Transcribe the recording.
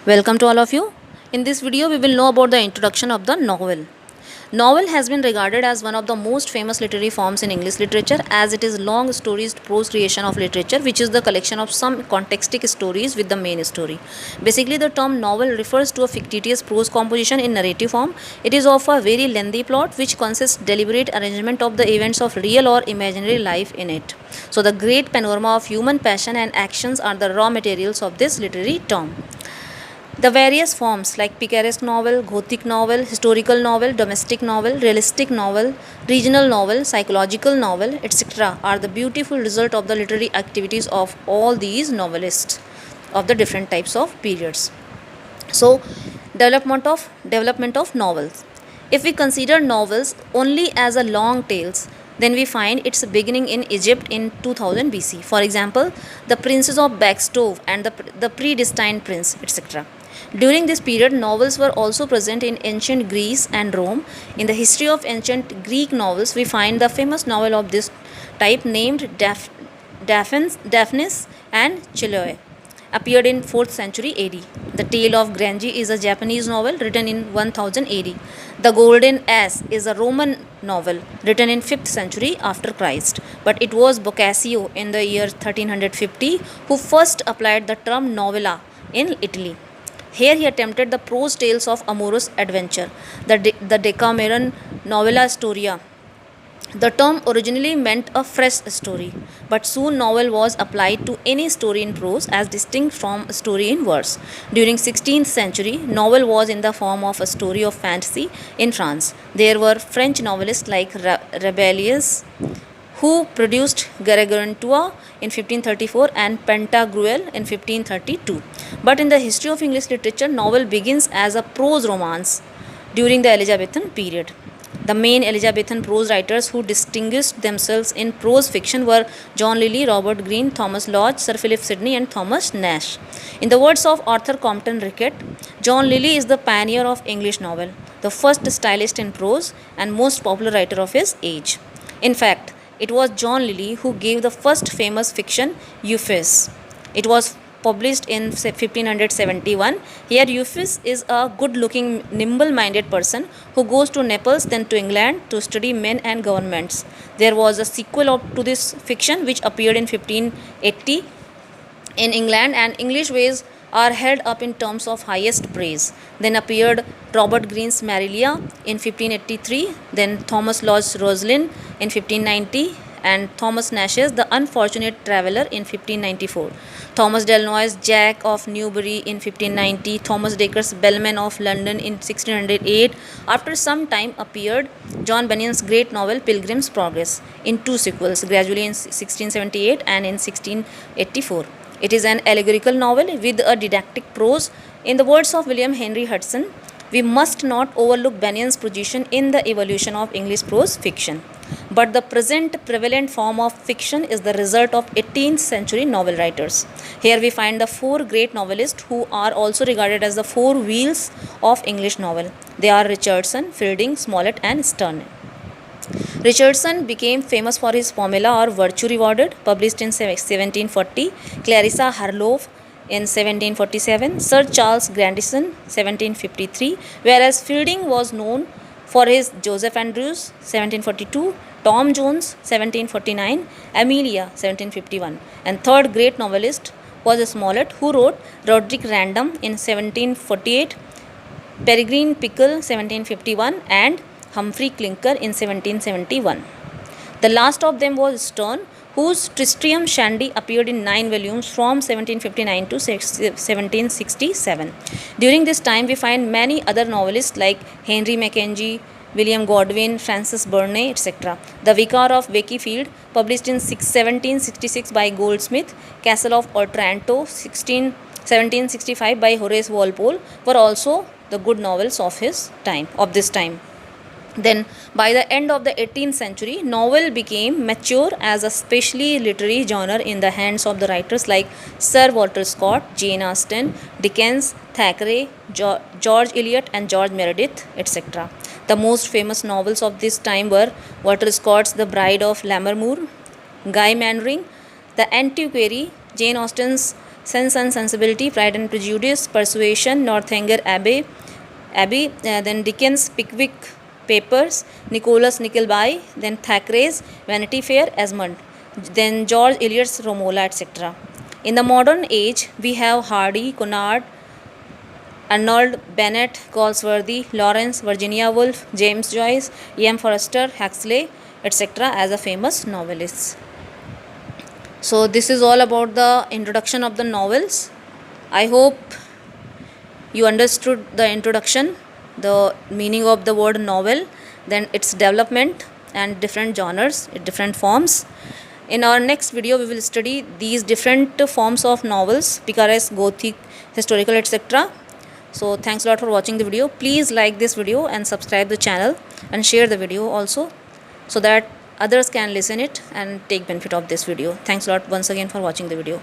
Welcome to all of you. In this video, we will know about the introduction of the novel. Novel has been regarded as one of the most famous literary forms in English literature as it is long storied prose creation of literature which is the collection of some contextic stories with the main story. Basically, the term novel refers to a fictitious prose composition in narrative form. It is of a very lengthy plot which consists deliberate arrangement of the events of real or imaginary life in it. So the great panorama of human passion and actions are the raw materials of this literary term. The various forms like picaresque novel, gothic novel, historical novel, domestic novel, realistic novel, regional novel, psychological novel, etc. are the beautiful result of the literary activities of all these novelists of the different types of periods. So, development of novels. If we consider novels only as a long tales, then we find its beginning in Egypt in 2000 BC. For example, the Princes of Bagstove and the Predestined Prince, etc. During this period, novels were also present in ancient Greece and Rome. In the history of ancient Greek novels, we find the famous novel of this type named Daphnis and Chiloe appeared in 4th century AD. The Tale of Grangi is a Japanese novel written in 1000 AD. The Golden Ass is a Roman novel written in 5th century after Christ, but it was Boccaccio in the year 1350 who first applied the term novella in Italy. Here he attempted the prose tales of amorous adventure, the Decameron novella storia. The term originally meant a fresh story, but soon novel was applied to any story in prose as distinct from a story in verse. During 16th century, novel was in the form of a story of fantasy in France. There were French novelists like Rabelais, who produced Gargantua in 1534 and Pantagruel in 1532. But in the history of English literature, novel begins as a prose romance during the Elizabethan period. The main Elizabethan prose writers who distinguished themselves in prose fiction were John Lilly, Robert Greene, Thomas Lodge, Sir Philip Sidney, and Thomas Nash. In the words of Arthur Compton Rickett, John Lilly is the pioneer of English novel, the first stylist in prose, and most popular writer of his age. In fact, it was John Lilly who gave the first famous fiction, Ulysses. It was published in 1571. Here, Ulysses is a good-looking, nimble-minded person who goes to Naples, then to England to study men and governments. There was a sequel to this fiction which appeared in 1580 in England, and English ways are held up in terms of highest praise. Then appeared Robert Greene's Marilia in 1583, then Thomas Lodge's Rosalind in 1590, and Thomas Nash's The Unfortunate Traveller in 1594. Thomas Delano's Jack of Newbury in 1590, Thomas Dacre's Bellman of London in 1608. After some time appeared John Bunyan's great novel Pilgrims Progress in two sequels, gradually in 1678 and in 1684. It is an allegorical novel with a didactic prose. In the words of William Henry Hudson, we must not overlook Bunyan's position in the evolution of English prose fiction. But the present prevalent form of fiction is the result of 18th century novel writers. Here we find the four great novelists who are also regarded as the four wheels of English novel. They are Richardson, Fielding, Smollett, and Sterne. Richardson became famous for his formula or virtue rewarded, published in 1740, Clarissa Harlowe in 1747, Sir Charles Grandison 1753, whereas Fielding was known for his Joseph Andrews 1742, Tom Jones 1749, Amelia 1751, and third great novelist was Smollett, who wrote Roderick Random in 1748, Peregrine Pickle 1751, and Humphrey Clinker in 1771. The last of them was Sterne, whose Tristram Shandy appeared in 9 volumes from 1759 to 1767. During this time, we find many other novelists like Henry Mackenzie, William Godwin, Francis Burney, etc. The Vicar of Wakefield, published in 1766 by Goldsmith, Castle of Otranto, 1765 by Horace Walpole, were also the good novels of this time. Then, by the end of the 18th century, novel became mature as a specially literary genre in the hands of the writers like Sir Walter Scott, Jane Austen, Dickens, Thackeray, George Eliot, and George Meredith, etc. The most famous novels of this time were Walter Scott's The Bride of Lammermoor, Guy Mannering, The Antiquary, Jane Austen's Sense and Sensibility, Pride and Prejudice, Persuasion, Northanger Abbey, then Dickens' Pickwick Papers, Nicholas Nickleby, then Thackeray's Vanity Fair, Esmond, then George Eliot's Romola, etc. In the modern age, we have Hardy, Conrad, Arnold Bennett, Galsworthy, Lawrence, Virginia Woolf, James Joyce, E.M. Forster, Huxley, etc. as a famous novelists. So this is all about the introduction of the novels. I hope you understood the introduction, the meaning of the word novel, then its development and different genres, different forms. In our next video, we will study these different forms of novels, picaresque, gothic, historical, etc. So thanks a lot for watching the video. Please like this video and subscribe the channel and share the video also, so that others can listen it and take benefit of this video. Thanks a lot once again for watching the video.